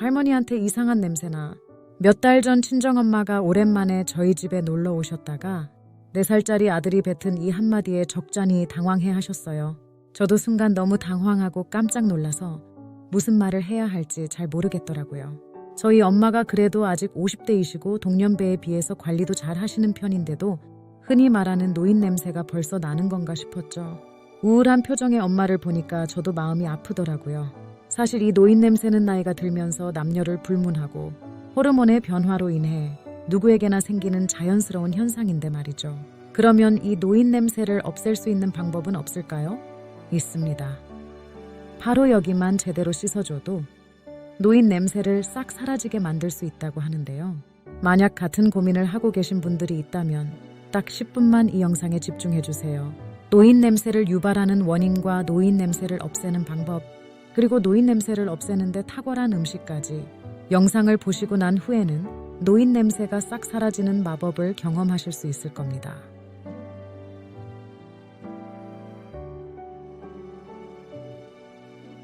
할머니한테 이상한 냄새나. 몇 달 전 친정엄마가 오랜만에 저희 집에 놀러 오셨다가 4살짜리 아들이 뱉은 이 한마디에 적잖이 당황해 하셨어요. 저도 순간 너무 당황하고 깜짝 놀라서 무슨 말을 해야 할지 잘 모르겠더라고요. 저희 엄마가 그래도 아직 50대이시고 동년배에 비해서 관리도 잘 하시는 편인데도 흔히 말하는 노인 냄새가 벌써 나는 건가 싶었죠. 우울한 표정의 엄마를 보니까 저도 마음이 아프더라고요. 사실 이 노인 냄새는 나이가 들면서 남녀를 불문하고 호르몬의 변화로 인해 누구에게나 생기는 자연스러운 현상인데 말이죠. 그러면 이 노인 냄새를 없앨 수 있는 방법은 없을까요? 있습니다. 바로 여기만 제대로 씻어줘도 노인 냄새를 싹 사라지게 만들 수 있다고 하는데요. 만약 같은 고민을 하고 계신 분들이 있다면 딱 10분만 이 영상에 집중해주세요. 노인 냄새를 유발하는 원인과 노인 냄새를 없애는 방법, 그리고 노인 냄새를 없애는데 탁월한 음식까지 영상을 보시고 난 후에는 노인 냄새가 싹 사라지는 마법을 경험하실 수 있을 겁니다.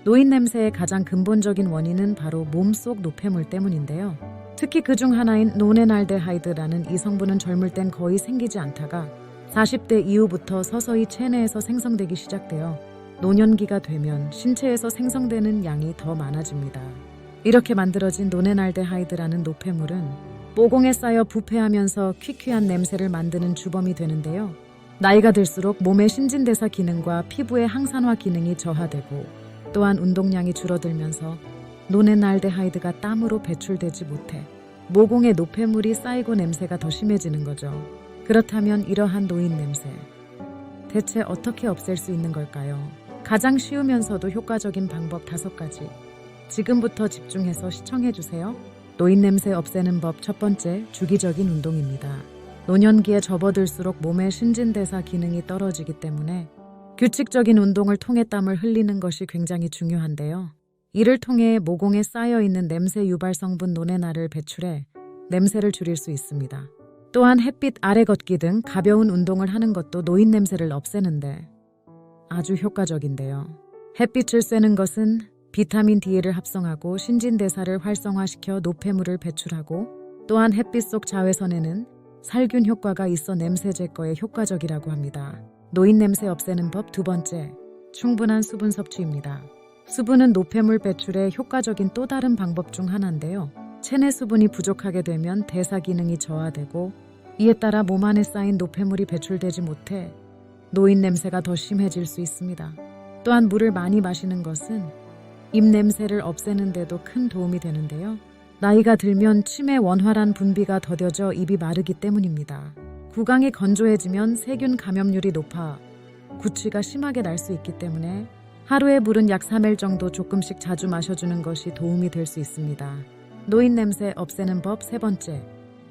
노인 냄새의 가장 근본적인 원인은 바로 몸속 노폐물 때문인데요. 특히 그중 하나인 노네날데하이드라는 이 성분은 젊을 땐 거의 생기지 않다가 40대 이후부터 서서히 체내에서 생성되기 시작되어 노년기가 되면 신체에서 생성되는 양이 더 많아집니다. 이렇게 만들어진 노네날데하이드라는 노폐물은 모공에 쌓여 부패하면서 퀴퀴한 냄새를 만드는 주범이 되는데요. 나이가 들수록 몸의 신진대사 기능과 피부의 항산화 기능이 저하되고 또한 운동량이 줄어들면서 노네날데하이드가 땀으로 배출되지 못해 모공에 노폐물이 쌓이고 냄새가 더 심해지는 거죠. 그렇다면 이러한 노인 냄새, 대체 어떻게 없앨 수 있는 걸까요? 가장 쉬우면서도 효과적인 방법 5가지. 지금부터 집중해서 시청해주세요. 노인 냄새 없애는 법 첫 번째, 주기적인 운동입니다. 노년기에 접어들수록 몸의 신진대사 기능이 떨어지기 때문에 규칙적인 운동을 통해 땀을 흘리는 것이 굉장히 중요한데요. 이를 통해 모공에 쌓여있는 냄새 유발 성분 노네나를 배출해 냄새를 줄일 수 있습니다. 또한 햇빛 아래 걷기 등 가벼운 운동을 하는 것도 노인 냄새를 없애는데 아주 효과적인데요. 햇빛을 쐬는 것은 비타민 D를 합성하고 신진대사를 활성화시켜 노폐물을 배출하고 또한 햇빛 속 자외선에는 살균 효과가 있어 냄새 제거에 효과적이라고 합니다. 노인 냄새 없애는 법 2번째, 충분한 수분 섭취입니다. 수분은 노폐물 배출에 효과적인 또 다른 방법 중 하나인데요. 체내 수분이 부족하게 되면 대사 기능이 저하되고 이에 따라 몸 안에 쌓인 노폐물이 배출되지 못해 노인 냄새가 더 심해질 수 있습니다. 또한 물을 많이 마시는 것은 입 냄새를 없애는 데도 큰 도움이 되는데요. 나이가 들면 침의 원활한 분비가 더뎌져 입이 마르기 때문입니다. 구강이 건조해지면 세균 감염률이 높아 구취가 심하게 날 수 있기 때문에 하루에 물은 약 3일 정도 조금씩 자주 마셔주는 것이 도움이 될 수 있습니다. 노인 냄새 없애는 법 3번째,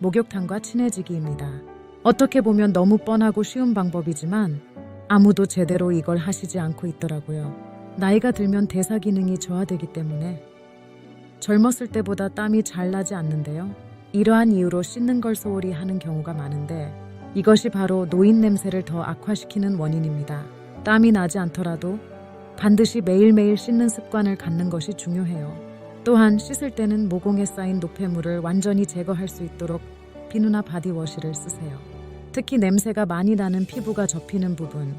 목욕탕과 친해지기입니다. 어떻게 보면 너무 뻔하고 쉬운 방법이지만 아무도 제대로 이걸 하시지 않고 있더라고요. 나이가 들면 대사 기능이 저하되기 때문에 젊었을 때보다 땀이 잘 나지 않는데요. 이러한 이유로 씻는 걸 소홀히 하는 경우가 많은데 이것이 바로 노인 냄새를 더 악화시키는 원인입니다. 땀이 나지 않더라도 반드시 매일매일 씻는 습관을 갖는 것이 중요해요. 또한 씻을 때는 모공에 쌓인 노폐물을 완전히 제거할 수 있도록 비누나 바디워시를 쓰세요. 특히 냄새가 많이 나는 피부가 접히는 부분,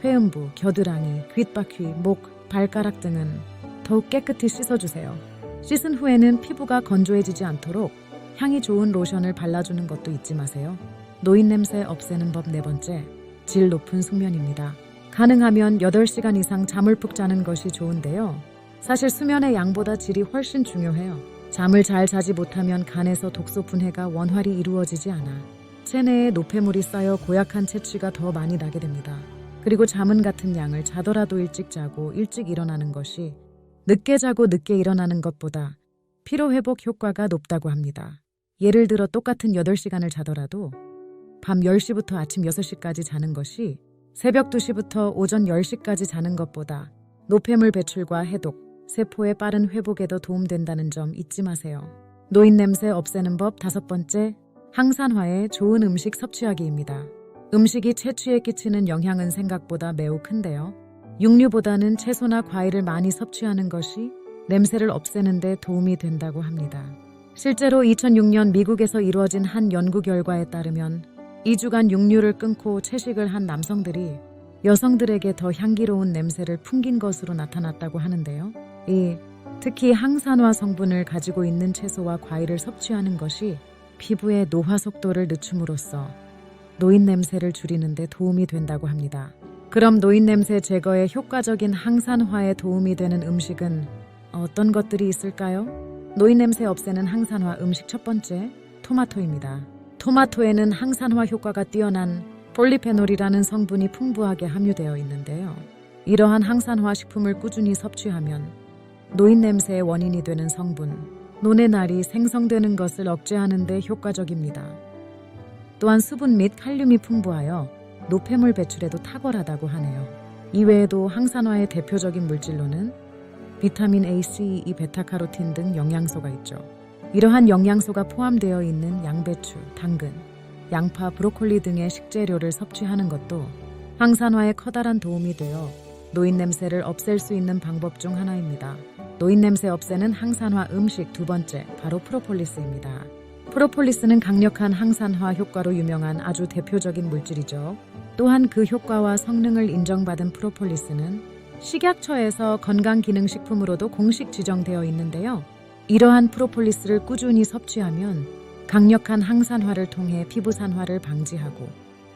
회음부, 겨드랑이, 귓바퀴, 목, 발가락 등은 더욱 깨끗이 씻어주세요. 씻은 후에는 피부가 건조해지지 않도록 향이 좋은 로션을 발라주는 것도 잊지 마세요. 노인 냄새 없애는 법 4번째, 질 높은 숙면입니다. 가능하면 8시간 이상 잠을 푹 자는 것이 좋은데요. 사실 수면의 양보다 질이 훨씬 중요해요. 잠을 잘 자지 못하면 간에서 독소 분해가 원활히 이루어지지 않아 체내에 노폐물이 쌓여 고약한 체취가 더 많이 나게 됩니다. 그리고 잠은 같은 양을 자더라도 일찍 자고 일찍 일어나는 것이 늦게 자고 늦게 일어나는 것보다 피로회복 효과가 높다고 합니다. 예를 들어 똑같은 8시간을 자더라도 밤 10시부터 아침 6시까지 자는 것이 새벽 2시부터 오전 10시까지 자는 것보다 노폐물 배출과 해독, 세포의 빠른 회복에도 도움된다는 점 잊지 마세요. 노인 냄새 없애는 법 5번째, 항산화에 좋은 음식 섭취하기입니다. 음식이 체취에 끼치는 영향은 생각보다 매우 큰데요. 육류보다는 채소나 과일을 많이 섭취하는 것이 냄새를 없애는 데 도움이 된다고 합니다. 실제로 2006년 미국에서 이루어진 한 연구 결과에 따르면 2주간 육류를 끊고 채식을 한 남성들이 여성들에게 더 향기로운 냄새를 풍긴 것으로 나타났다고 하는데요. 특히 항산화 성분을 가지고 있는 채소와 과일을 섭취하는 것이 피부의 노화 속도를 늦춤으로써 노인 냄새를 줄이는 데 도움이 된다고 합니다. 그럼 노인 냄새 제거에 효과적인 항산화에 도움이 되는 음식은 어떤 것들이 있을까요? 노인 냄새 없애는 항산화 음식 첫 번째, 토마토입니다. 토마토에는 항산화 효과가 뛰어난 폴리페놀이라는 성분이 풍부하게 함유되어 있는데요. 이러한 항산화 식품을 꾸준히 섭취하면 노인 냄새의 원인이 되는 성분, 노네날이 생성되는 것을 억제하는 데 효과적입니다. 또한 수분 및 칼륨이 풍부하여 노폐물 배출에도 탁월하다고 하네요. 이외에도 항산화의 대표적인 물질로는 비타민 A, C, E, 베타카로틴 등 영양소가 있죠. 이러한 영양소가 포함되어 있는 양배추, 당근, 양파, 브로콜리 등의 식재료를 섭취하는 것도 항산화에 커다란 도움이 되어 노인 냄새를 없앨 수 있는 방법 중 하나입니다. 노인 냄새 없애는 항산화 음식 두 번째, 바로 프로폴리스입니다. 프로폴리스는 강력한 항산화 효과로 유명한 아주 대표적인 물질이죠. 또한 그 효과와 성능을 인정받은 프로폴리스는 식약처에서 건강기능식품으로도 공식 지정되어 있는데요. 이러한 프로폴리스를 꾸준히 섭취하면 강력한 항산화를 통해 피부 산화를 방지하고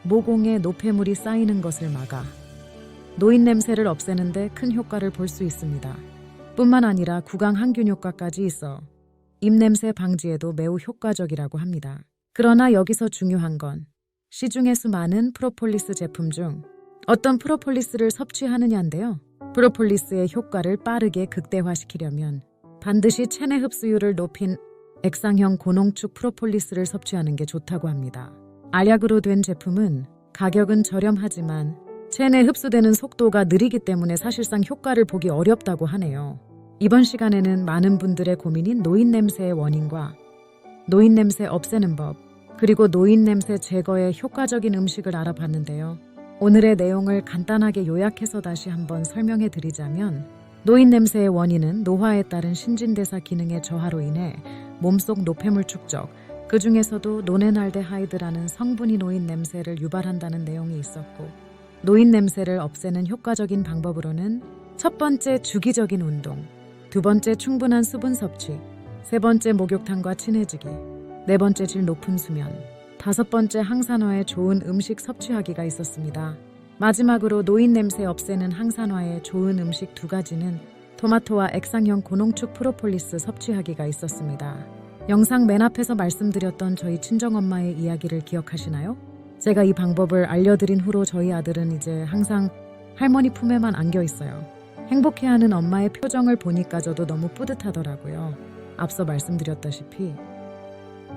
모공에 노폐물이 쌓이는 것을 막아 노인 냄새를 없애는 데 큰 효과를 볼 수 있습니다. 뿐만 아니라 구강 항균 효과까지 있어 입냄새 방지에도 매우 효과적이라고 합니다. 그러나 여기서 중요한 건 시중에 수많은 프로폴리스 제품 중 어떤 프로폴리스를 섭취하느냐인데요. 프로폴리스의 효과를 빠르게 극대화시키려면 반드시 체내 흡수율을 높인 액상형 고농축 프로폴리스를 섭취하는 게 좋다고 합니다. 알약으로 된 제품은 가격은 저렴하지만 체내 흡수되는 속도가 느리기 때문에 사실상 효과를 보기 어렵다고 하네요. 이번 시간에는 많은 분들의 고민인 노인 냄새의 원인과 노인 냄새 없애는 법, 그리고 노인 냄새 제거에 효과적인 음식을 알아봤는데요. 오늘의 내용을 간단하게 요약해서 다시 한번 설명해 드리자면 노인 냄새의 원인은 노화에 따른 신진대사 기능의 저하로 인해 몸속 노폐물 축적, 그 중에서도 노네날데하이드라는 성분이 노인 냄새를 유발한다는 내용이 있었고, 노인 냄새를 없애는 효과적인 방법으로는 첫 번째 주기적인 운동, 두 번째 충분한 수분 섭취, 세 번째 목욕탕과 친해지기, 네 번째 질 높은 수면, 다섯 번째 항산화에 좋은 음식 섭취하기가 있었습니다. 마지막으로 노인 냄새 없애는 항산화에 좋은 음식 두 가지는 토마토와 액상형 고농축 프로폴리스 섭취하기가 있었습니다. 영상 맨 앞에서 말씀드렸던 저희 친정엄마의 이야기를 기억하시나요? 제가 이 방법을 알려드린 후로 저희 아들은 이제 항상 할머니 품에만 안겨 있어요. 행복해하는 엄마의 표정을 보니까 저도 너무 뿌듯하더라고요. 앞서 말씀드렸다시피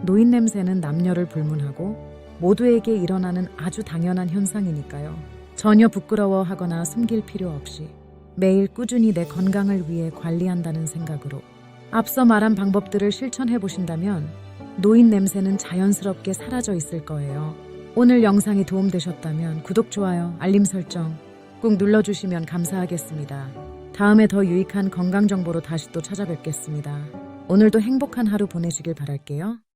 노인 냄새는 남녀를 불문하고 모두에게 일어나는 아주 당연한 현상이니까요. 전혀 부끄러워하거나 숨길 필요 없이 매일 꾸준히 내 건강을 위해 관리한다는 생각으로 앞서 말한 방법들을 실천해 보신다면 노인 냄새는 자연스럽게 사라져 있을 거예요. 오늘 영상이 도움되셨다면 구독, 좋아요, 알림 설정 꼭 눌러주시면 감사하겠습니다. 다음에 더 유익한 건강 정보로 다시 또 찾아뵙겠습니다. 오늘도 행복한 하루 보내시길 바랄게요.